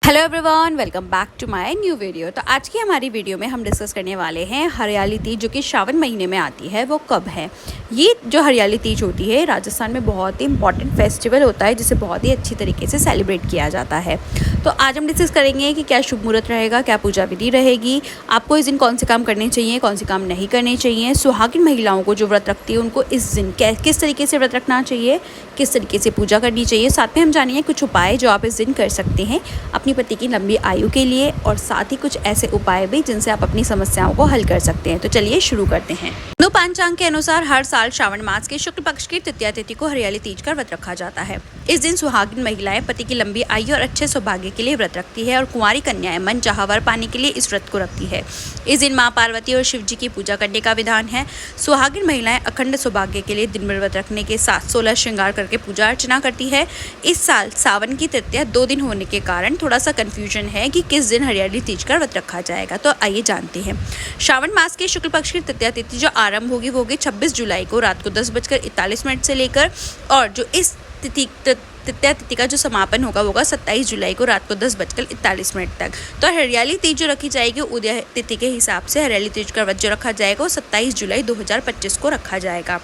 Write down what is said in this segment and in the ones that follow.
Hello everyone, welcome back to my new video. तो आज की हमारी वीडियो में हम डिस्कस करने वाले हैं हरियाली तीज, जो कि श्रावण महीने में आती है। वो कब है? ये जो हरियाली तीज होती है राजस्थान में बहुत ही इंपॉर्टेंट फेस्टिवल होता है, जिसे बहुत ही अच्छी तरीके से सेलिब्रेट किया जाता है। तो आज हम डिस्कस करेंगे कि क्या शुभ मुहूर्त रहेगा, क्या पूजा विधि रहेगी, आपको इस दिन कौन से काम करने चाहिए, कौन से काम नहीं करने चाहिए। सुहागिन महिलाओं को जो व्रत रखती है उनको इस दिन किस तरीके से व्रत रखना चाहिए, किस तरीके से पूजा करनी चाहिए। साथ में हम जानेंगे कुछ उपाय जो आप इस दिन कर सकते हैं अपनी पति की लंबी आयु के लिए, और साथ ही कुछ ऐसे उपाय भी जिनसे आप अपनी समस्याओं को हल कर सकते हैं। तो चलिए शुरू करते हैं। हिंदू पंचांग के अनुसार हर साल श्रावण मास के शुक्ल पक्ष की तृतीया तिथि को हरियाली तीज का व्रत रखा जाता है। इस दिन सुहागिन महिलाएं पति की लंबी आयु और अच्छे सौभाग्य के लिए व्रत रखती है, और कुंवारी कन्याएं मन चाहा वर पाने के लिए इस व्रत को रखती है। इस दिन मां पार्वती और शिव जी की पूजा करने का विधान है। सुहागिन महिलाएं अखंड सौभाग्य के लिए दिन भर व्रत रखने के साथ 16 श्रृंगार करके पूजा अर्चना करती है। इस साल सावन की तृतीया 2 दिन होने के कारण थोड़ा सा कंफ्यूजन है कि किस दिन हरियाली तीज का व्रत रखा जाएगा। तो आइए जानते हैं। श्रावण मास के शुक्ल पक्ष की तृतीया तिथि जो आरंभ होगी वो होगी 26 जुलाई को रात को 10:41 से लेकर, और जो इस तृतीया तिथि का जो समापन होगा वो होगा 27 जुलाई को रात को 10:41 तक। तो हरियाली तीज जो रखी जाएगी उदय तिथि के हिसाब से हरियाली तीज का व्रत जो रखा जाएगा वो 27 जुलाई 2025 को रखा जाएगा।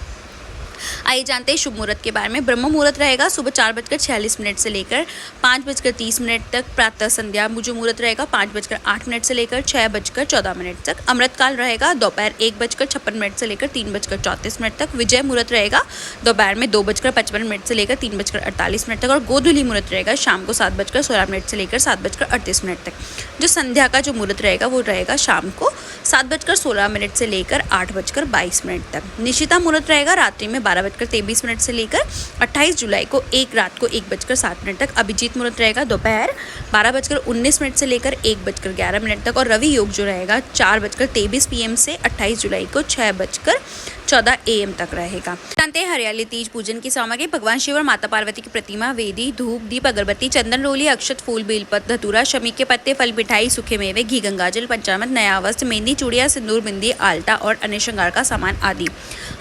आइए जानते हैं शुभ मुहूर्त के बारे में। ब्रह्म मुहूर्त रहेगा सुबह 4:46 से लेकर 5:30 तक। प्रातः संध्या जो मुहूर्त रहेगा 5:08 से लेकर 6:14 तक। अमृत काल रहेगा दोपहर 1:56 से लेकर 3:34 तक। विजय मुहूर्त रहेगा दोपहर में 2:55 से लेकर 3:48 तक, और गोधूली मुहूर्त रहेगा शाम को 7:16 से लेकर 7:38 तक। जो संध्या का जो मुहूर्त रहेगा वो रहेगा शाम को 7:16 से लेकर 8:22 तक। निशिता मुहूर्त रहेगा रात्रि में 12:23 से लेकर 28 जुलाई को रात को 1:07 तक। अभिजीत मुहूर्त रहेगा दोपहर 12:19 से लेकर 1:11 तक, और रवि योग जो रहेगा 4:23 PM से 28 जुलाई को 6:14 AM तक रहेगा। जानते हैं हरियाली तीज पूजन की सामग्री। भगवान शिव और माता पार्वती की प्रतिमा, वेदी, धूप, दीप, अगरबत्ती, चंदन रोली, अक्षत, फूल, बेलपत्र, धतूरा, शमी के पत्ते, फल, मिठाई, सूखे मेवे, घी, गंगाजल, पंचामृत, नया वस्त्र, मेहंदी, चूड़िया, सिंदूर, बिंदी, आल्टा और अन्य श्रृंगार का सामान आदि।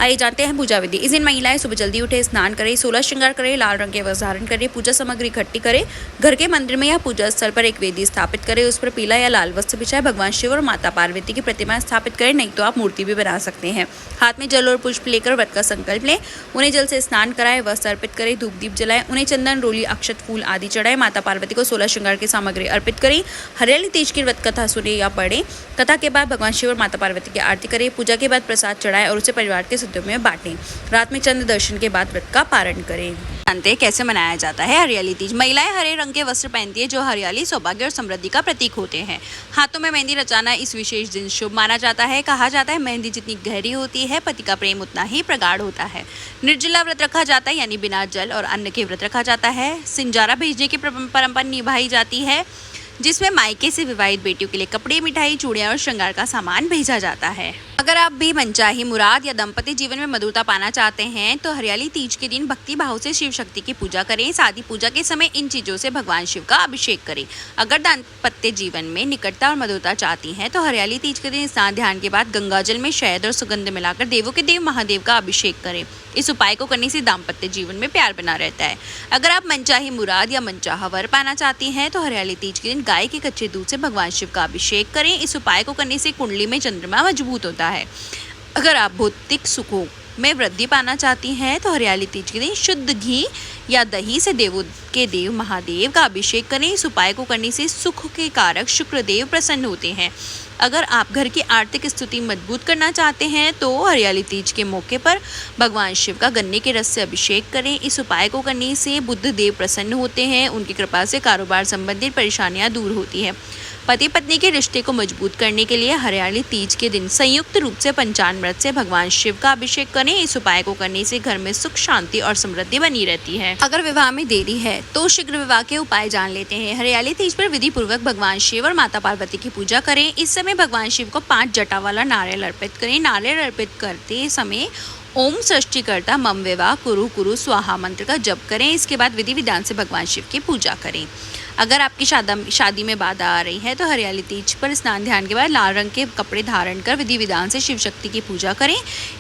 आइए जानते हैं पूजा विधि। इस दिन महिलाएं सुबह जल्दी उठे, स्नान करें, 16 श्रृंगार करें, लाल रंग के वस्त्र धारण करें, पूजा सामग्री इकट्ठी करें, घर के मंदिर में या पूजा स्थल पर एक वेदी स्थापित करें, उस पर पीला या लाल वस्त्र बिछाए, भगवान शिव और माता पार्वती की प्रतिमा स्थापित करें, नहीं तो आप मूर्ति भी बना सकते हैं। हाथ में जल और पुष्प लेकर व्रत का संकल्प लें, उन्हें जल से स्नान कराएं, वस्त्र अर्पित करें, धूप दीप जलाएं, उन्हें चंदन, रोली, अक्षत, फूल आदि चढ़ाएं, माता पार्वती को 16 श्रृंगार की सामग्री अर्पित करें, हरियाली तीज की व्रत कथा सुने या पढ़ें। कथा के बाद भगवान शिव और माता पार्वती की आरती करें, पूजा के बाद प्रसाद चढ़ाएं और उसे परिवार के सदस्यों में बांटें। रात में चंद्र दर्शन के बाद व्रत का पारण करें। जानते हैं कैसे मनाया जाता है हरियाली तीज। महिलाएं हरे रंग के वस्त्र पहनती है जो हरियाली, सौभाग्य और समृद्धि का प्रतीक होते हैं। हाथों में मेहंदी रचाना इस विशेष दिन शुभ माना जाता है। कहा जाता है मेहंदी जितनी गहरी होती है पति का प्रेम उतना ही प्रगाढ़ होता है। निर्जला व्रत रखा जाता है, यानी बिना जल और अन्न के व्रत रखा जाता है। सिंजारा भेजने की परंपरा निभाई जाती है, जिसमें मायके से विवाहित बेटियों के लिए कपड़े, मिठाई, चूड़ियां और श्रृंगार का सामान भेजा जाता है। अगर आप भी मनचाही मुराद या दाम्पत्य जीवन में मधुरता पाना चाहते हैं तो हरियाली तीज के दिन भक्ति भाव से शिव शक्ति की पूजा करें। साथ ही पूजा के समय इन चीजों से भगवान शिव का अभिषेक करें। अगर दाम्पत्य जीवन में निकटता और मधुरता चाहती हैं तो हरियाली तीज के दिन स्नान ध्यान के बाद गंगाजल में शहद और सुगंध मिलाकर देवों के देव महादेव का अभिषेक करें। इस उपाय को करने से दाम्पत्य जीवन में प्यार बना रहता है। अगर आप मनचाही मुराद या मनचाहा वर पाना चाहती हैं तो हरियाली तीज के दिन गाय के कच्चे दूध से भगवान शिव का अभिषेक करें। इस उपाय को करने से कुंडली में चंद्रमा मजबूत होता है। अगर आप भौतिक सुखों में वृद्धि पाना चाहती हैं तो हरियाली तीज के दिन शुद्ध घी या दही से देवों के देव महादेव का अभिषेक करें। इस उपाय को करने से सुख के कारक शुक्रदेव प्रसन्न होते हैं। अगर आप घर की आर्थिक स्थिति मजबूत करना चाहते हैं तो हरियाली तीज के मौके पर भगवान शिव का गन्ने के रस से अभिषेक करें। इस उपाय को करने से बुध देव प्रसन्न होते हैं। उनकी कृपा से कारोबार संबंधित परेशानियां दूर होती हैं। पति पत्नी के रिश्ते को मजबूत करने के लिए हरियाली तीज के दिन संयुक्त रूप से पंचामृत से भगवान शिव का अभिषेक करें। इस उपाय को करने से घर में सुख, शांति और समृद्धि बनी रहती है। अगर विवाह में देरी है तो शीघ्र विवाह के उपाय जान लेते हैं। हरियाली तीज पर विधि पूर्वक भगवान शिव और माता पार्वती की पूजा करें। इस समय भगवान शिव को 5 जटा वाला नारियल अर्पित करें। नारियल अर्पित करते समय ओम सृष्टिकर्ता मम विवाह कुरु कुरु स्वाहा मंत्र का जप करें। इसके बाद विधि विधान से भगवान शिव की पूजा करें। अगर आपकी शादी में बाधा आ रही है तो हरियाली तीज पर स्नान ध्यान के बाद लाल रंग के कपड़े धारण कर विधि विधान से शिव शक्ति की पूजा करें।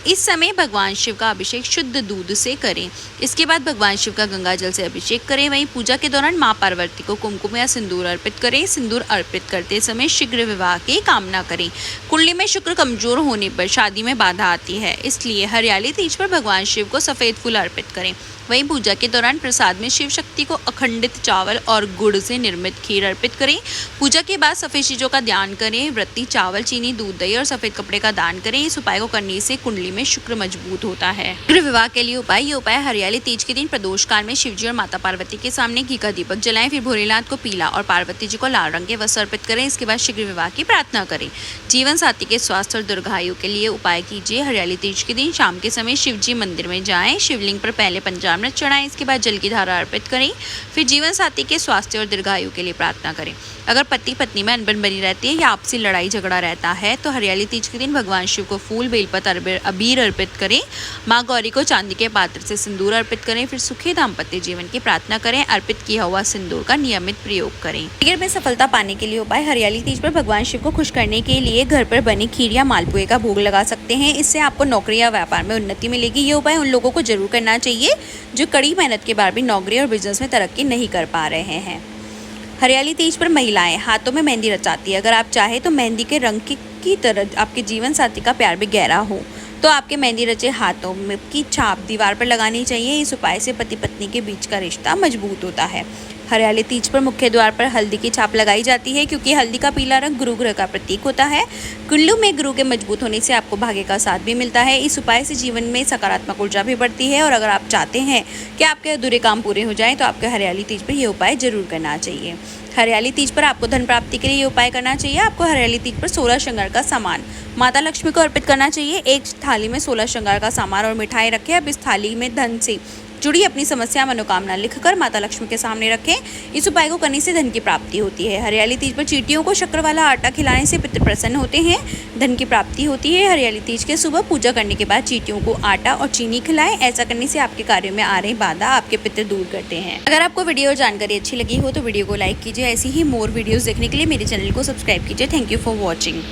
इस समय भगवान शिव का अभिषेक शुद्ध दूध से करें। इसके बाद भगवान शिव का गंगा जल से अभिषेक करें। वहीं पूजा के दौरान मां पार्वती को कुमकुम या सिंदूर अर्पित करें। सिंदूर अर्पित करते समय शीघ्र विवाह की कामना करें। कुंडली में शुक्र कमजोर होने पर शादी में बाधा आती है, इसलिए हरियाली तीज पर भगवान शिव को सफेद फूल अर्पित करें। वहीं पूजा के दौरान प्रसाद में शिव शक्ति को अखंडित चावल और गुड़ से निर्मित खीर अर्पित करें। पूजा के बाद सफेद चीजों का ध्यान करें। व्रती चावल, चीनी, दूध, दही और सफेद कपड़े का दान करें। इस उपाय को करने से कुंडली में शुक्र मजबूत होता है। शीघ्र विवाह के लिए उपाय। ये उपाय हरियाली तीज के दिन प्रदोष काल में शिवजी और माता पार्वती के सामने घी का दीपक जलाएं। फिर भोलेनाथ को पीला और पार्वती जी को लाल रंग के वस्त्र अर्पित करें। इसके बाद शीघ्र विवाह की प्रार्थना करें। जीवन साथी के स्वास्थ्य और दीर्घायु के लिए उपाय कीजिए। हरियाली तीज के दिन शाम के समय शिवजी मंदिर में जाएं। शिवलिंग पर पहले पंचामृत चढ़ाएं। इसके बाद जल की धारा अर्पित करें। फिर जीवन साथी के स्वास्थ्य और दीर्घायु के लिए प्रार्थना करें। अगर पति पत्नी में अनबन बनी रहती है या आपसी लड़ाई झगड़ा रहता है तो हरियाली तीज के दिन भगवान शिव को फूल, बेलपत्र, अबीर अर्पित करें। माँ गौरी को चांदी के पात्र से सिंदूर अर्पित करें। फिर सुखी दाम्पत्य जीवन की प्रार्थना करें। अर्पित किया हुआ सिंदूर का नियमित प्रयोग करें। करियर में सफलता पाने के लिए उपाय। हरियाली तीज पर भगवान शिव को खुश करने के लिए घर पर बनी खीर या मालपुए का भोग लगा सकते हैं। इससे आपको नौकरी या व्यापार में उन्नति मिलेगी। ये उपाय उन लोगों को जरूर करना चाहिए जो कड़ी मेहनत के बाद भी नौकरी और बिजनेस में तरक्की नहीं कर पा रहे हैं। हरियाली तीज पर महिलाएं हाथों में मेहंदी रचाती है। अगर आप चाहें तो मेहंदी के रंग की तरह आपके जीवन साथी का प्यार भी गहरा हो तो आपके मेहंदी रचे हाथों में की छाप दीवार पर लगानी चाहिए। इस उपाय से पति पत्नी के बीच का रिश्ता मजबूत होता है। हरियाली तीज पर मुख्य द्वार पर हल्दी की छाप लगाई जाती है क्योंकि हल्दी का पीला रंग गुरु ग्रह का प्रतीक होता है। कुल्लू में गुरु के मजबूत होने से आपको भाग्य का साथ भी मिलता है। इस उपाय से जीवन में सकारात्मक ऊर्जा भी बढ़ती है और अगर आप चाहते हैं कि आपके अधूरे काम पूरे हो जाएं तो आपको हरियाली तीज पर यह उपाय जरूर करना चाहिए। हरियाली तीज पर आपको धन प्राप्ति के लिए ये उपाय करना चाहिए। आपको हरियाली तीज पर 16 श्रृंगार का सामान माता लक्ष्मी को अर्पित करना चाहिए। एक थाली में 16 श्रृंगार का सामान और मिठाई रखें। अब इस थाली में धन से जुड़ी अपनी समस्या मनोकामना लिखकर माता लक्ष्मी के सामने रखें। इस उपाय को करने से धन की प्राप्ति होती है। हरियाली तीज पर चींटियों को शक्कर वाला आटा खिलाने से पितृ प्रसन्न होते हैं, धन की प्राप्ति होती है। हरियाली तीज के सुबह पूजा करने के बाद चींटियों को आटा और चीनी खिलाएं। ऐसा करने से आपके कार्यों में आ रही बाधा आपके पितृ दूर करते हैं। अगर आपको वीडियो और जानकारी अच्छी लगी हो तो वीडियो को लाइक कीजिए। ऐसी ही मोर वीडियोस देखने के लिए मेरे चैनल को सब्सक्राइब कीजिए। Thank you for watching.